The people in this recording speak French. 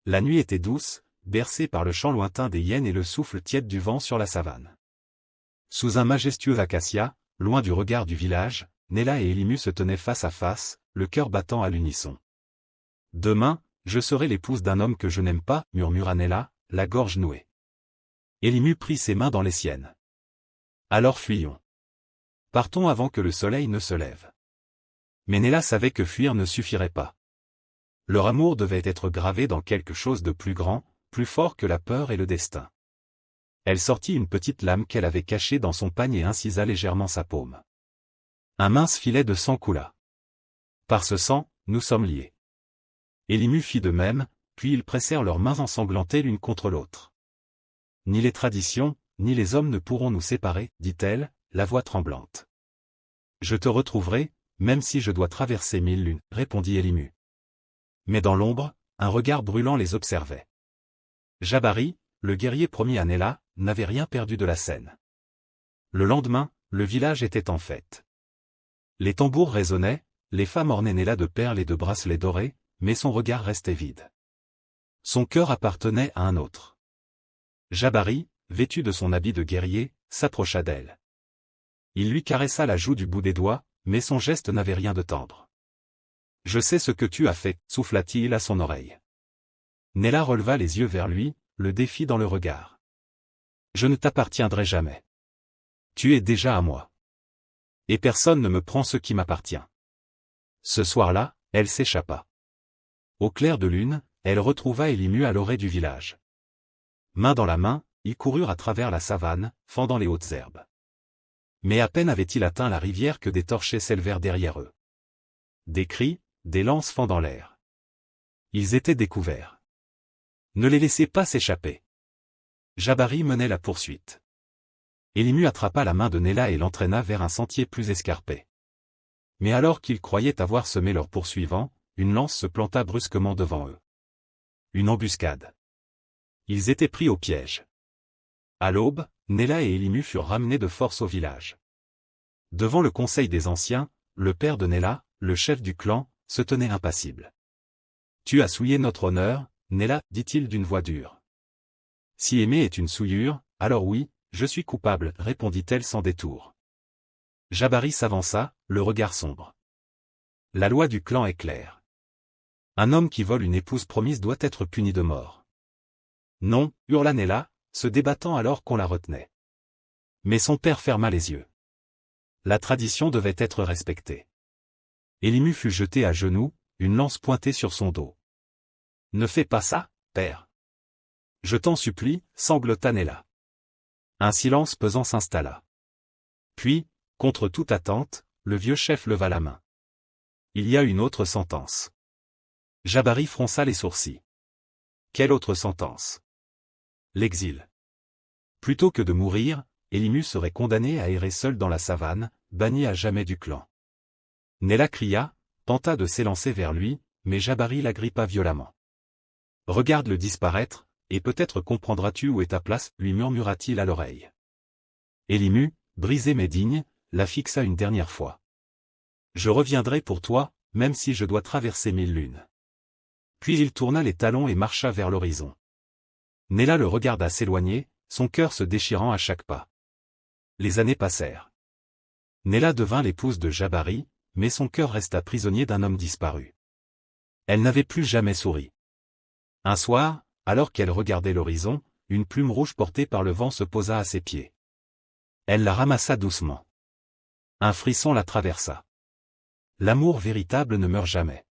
La nuit était douce, bercée par le chant lointain des hyènes et le souffle tiède du vent sur la savane. Sous un majestueux acacia, loin du regard du village, Nella et Elimu se tenaient face à face, le cœur battant à l'unisson. « Demain, je serai l'épouse d'un homme que je n'aime pas, » murmura Nella, la gorge nouée. Elimu prit ses mains dans les siennes. « Alors fuyons. Partons avant que le soleil ne se lève. » Mais Nella savait que fuir ne suffirait pas. Leur amour devait être gravé dans quelque chose de plus grand, plus fort que la peur et le destin. Elle sortit une petite lame qu'elle avait cachée dans son pagne et incisa légèrement sa paume. Un mince filet de sang coula. « Par ce sang, nous sommes liés. » Elimu fit de même, puis ils pressèrent leurs mains ensanglantées l'une contre l'autre. « Ni les traditions, ni les hommes ne pourront nous séparer, » dit-elle, la voix tremblante. « Je te retrouverai, même si je dois traverser 1000 lunes, » répondit Elimu. Mais dans l'ombre, un regard brûlant les observait. Jabari, le guerrier promis à Nella, n'avait rien perdu de la scène. Le lendemain, le village était en fête. Les tambours résonnaient, les femmes ornaient Nella de perles et de bracelets dorés, mais son regard restait vide. Son cœur appartenait à un autre. Jabari, vêtu de son habit de guerrier, s'approcha d'elle. Il lui caressa la joue du bout des doigts, mais son geste n'avait rien de tendre. « Je sais ce que tu as fait, » souffla-t-il à son oreille. Nella releva les yeux vers lui, le défi dans le regard. « Je ne t'appartiendrai jamais. Tu es déjà à moi. Et personne ne me prend ce qui m'appartient. » Ce soir-là, elle s'échappa. Au clair de lune, elle retrouva Elimu à l'orée du village. Main dans la main, ils coururent à travers la savane, fendant les hautes herbes. Mais à peine avaient-ils atteint la rivière que des torchets s'élevèrent derrière eux. Des cris, des lances fendant l'air. Ils étaient découverts. Ne les laissez pas s'échapper. Jabari menait la poursuite. Elimu attrapa la main de Nella et l'entraîna vers un sentier plus escarpé. Mais alors qu'ils croyaient avoir semé leurs poursuivants, une lance se planta brusquement devant eux. Une embuscade. Ils étaient pris au piège. À l'aube, Nella et Elimu furent ramenés de force au village. Devant le conseil des anciens, le père de Nella, le chef du clan, se tenait impassible. « Tu as souillé notre honneur, Nella, » dit-il d'une voix dure. « Si aimer est une souillure, alors oui, je suis coupable, » répondit-elle sans détour. Jabari s'avança, le regard sombre. « La loi du clan est claire. Un homme qui vole une épouse promise doit être puni de mort. »« Non, » hurla Nella, se débattant alors qu'on la retenait. Mais son père ferma les yeux. La tradition devait être respectée. Elimu fut jeté à genoux, une lance pointée sur son dos. « Ne fais pas ça, père. Je t'en supplie, » sanglota Nella. Un silence pesant s'installa. Puis, contre toute attente, le vieux chef leva la main. « Il y a une autre sentence. » Jabari fronça les sourcils. « Quelle autre sentence ? » « L'exil. » Plutôt que de mourir, Elimu serait condamné à errer seul dans la savane, banni à jamais du clan. Nella cria, tenta de s'élancer vers lui, mais Jabari l'agrippa violemment. « Regarde-le disparaître, et peut-être comprendras-tu où est ta place, » lui murmura-t-il à l'oreille. Elimu, brisé mais digne, la fixa une dernière fois. « Je reviendrai pour toi, même si je dois traverser 1000 lunes. » Puis il tourna les talons et marcha vers l'horizon. Nella le regarda s'éloigner, son cœur se déchirant à chaque pas. Les années passèrent. Nella devint l'épouse de Jabari, mais son cœur resta prisonnier d'un homme disparu. Elle n'avait plus jamais souri. Un soir, alors qu'elle regardait l'horizon, une plume rouge portée par le vent se posa à ses pieds. Elle la ramassa doucement. Un frisson la traversa. L'amour véritable ne meurt jamais.